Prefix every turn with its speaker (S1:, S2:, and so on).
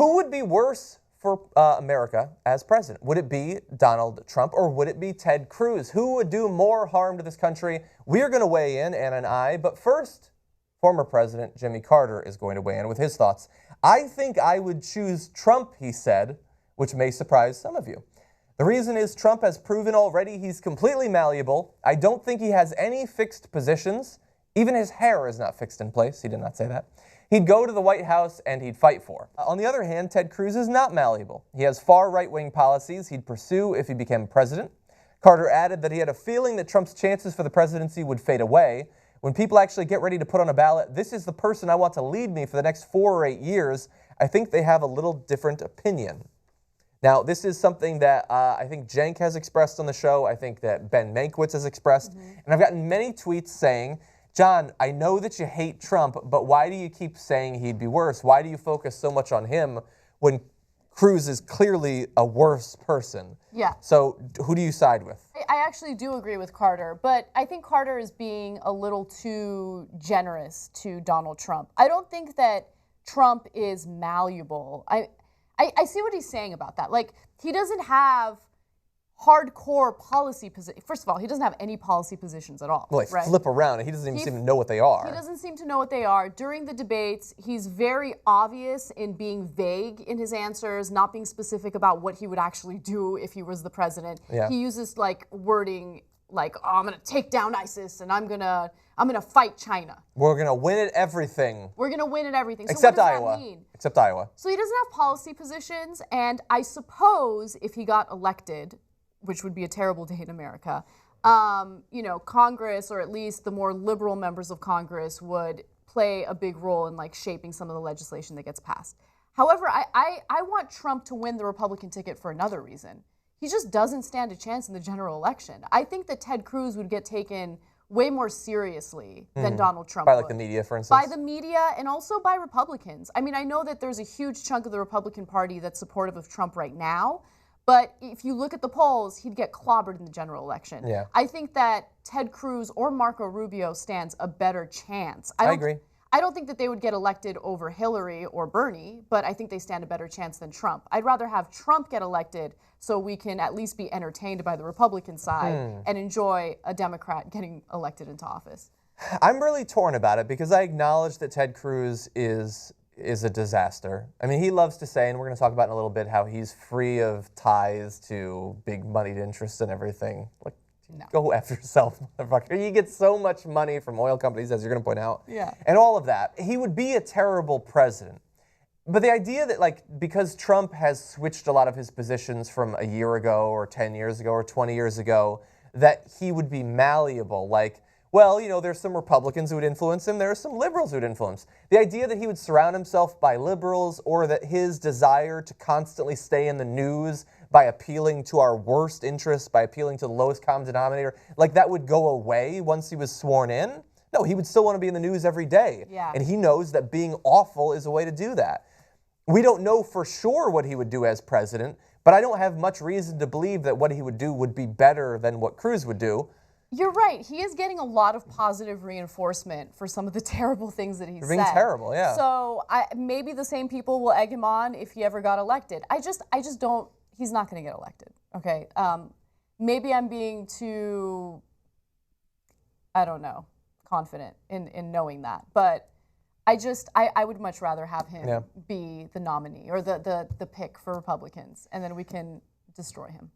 S1: Who would be worse for America as president? Would it be Donald Trump or would it be Ted Cruz? Who would do more harm to this country? We are going to weigh in, Anna and I, but first, former President Jimmy Carter is going to weigh in with his thoughts. I think I would choose Trump, he said, which may surprise some of you. The reason is Trump has proven already he's completely malleable. I don't think he has any fixed positions. Even his hair is not fixed in place. He did not say that. He'd go to the White House and he'd fight for. On the other hand, Ted Cruz is not malleable. He has far right-wing policies he'd pursue if he became president. Carter added that he had a feeling that Trump's chances for the presidency would fade away. When people actually get ready to put on a ballot, this is the person I want to lead me for the next 4 or 8 years, I think they have a little different opinion. Now, this is something that I think Cenk has expressed on the show. I think that Ben Mankiewicz has expressed. And I've gotten many tweets saying, John, I know that you hate Trump, but why do you keep saying he'd be worse? Why do you focus so much on him when Cruz is clearly a worse person?
S2: Yeah.
S1: So who do you side with?
S2: I actually do agree with Carter, but I think Carter is being a little too generous to Donald Trump. I don't think that Trump is malleable. I see what he's saying about that. Like, he doesn't have hardcore policy positions. First of all, he doesn't have any policy positions at all.
S1: Well,
S2: right?
S1: Flip around, and he doesn't even seem to know what they are.
S2: He doesn't seem to know what they are. During the debates, he's very obvious in being vague in his answers, not being specific about what he would actually do if he was the president.
S1: Yeah.
S2: He uses like wording like, oh, I'm going to take down ISIS and I'm going to fight China.
S1: We're going to win at everything.
S2: We're going to win at everything. So
S1: Except
S2: what does
S1: Iowa.
S2: That mean?
S1: Except Iowa.
S2: So he doesn't have policy positions, and I suppose if he got elected, which would be a terrible day in America, you know, Congress, or at least the more liberal members of Congress, would play a big role in like shaping some of the legislation that gets passed. However, I want Trump to win the Republican ticket for another reason. He just doesn't stand a chance in the general election. I think that Ted Cruz would get taken way more seriously than Donald Trump
S1: By like
S2: would.
S1: the media, for instance?
S2: By the media and also by Republicans. I mean, I know that there's a huge chunk of the Republican Party that's supportive of Trump right now, but if you look at the polls, he'd get clobbered in the general election.
S1: Yeah.
S2: I think that Ted Cruz or Marco Rubio stands a better chance.
S1: I agree.
S2: I don't think that they would get elected over Hillary or Bernie, but I think they stand a better chance than Trump. I'd rather have Trump get elected so we can at least be entertained by the Republican side and enjoy a Democrat getting elected into office.
S1: I'm really torn about it because I acknowledge that Ted Cruz is a disaster. I mean, he loves to say, and we're going to talk about in a little bit, how he's free of ties to big moneyed interests and everything. Like,
S2: No.
S1: Go after yourself, motherfucker. You get so much money from oil companies, as you're going to point out.
S2: Yeah.
S1: And all of that. He would be a terrible president. But the idea that, like, because Trump has switched a lot of his positions from a year ago or 10 years ago or 20 years ago, that he would be malleable. Like, well, you know, there's some Republicans who would influence him. There are some liberals who would influence. The idea that he would surround himself by liberals, or that his desire to constantly stay in the news by appealing to our worst interests, by appealing to the lowest common denominator, like that would go away once he was sworn in? No, he would still want to be in the news every day.
S2: Yeah.
S1: And he knows that being awful is a way to do that. We don't know for sure what he would do as president, but I don't have much reason to believe that what he would do would be better than what Cruz would do.
S2: You're right. He is getting a lot of positive reinforcement for some of the terrible things that he said.
S1: Being terrible, yeah.
S2: So maybe the same people will egg him on if he ever got elected. I just don't. He's not going to get elected. Okay. Maybe I'm being too, I don't know, confident in knowing that, but I would much rather have him be the nominee or the pick for Republicans, and then we can destroy him.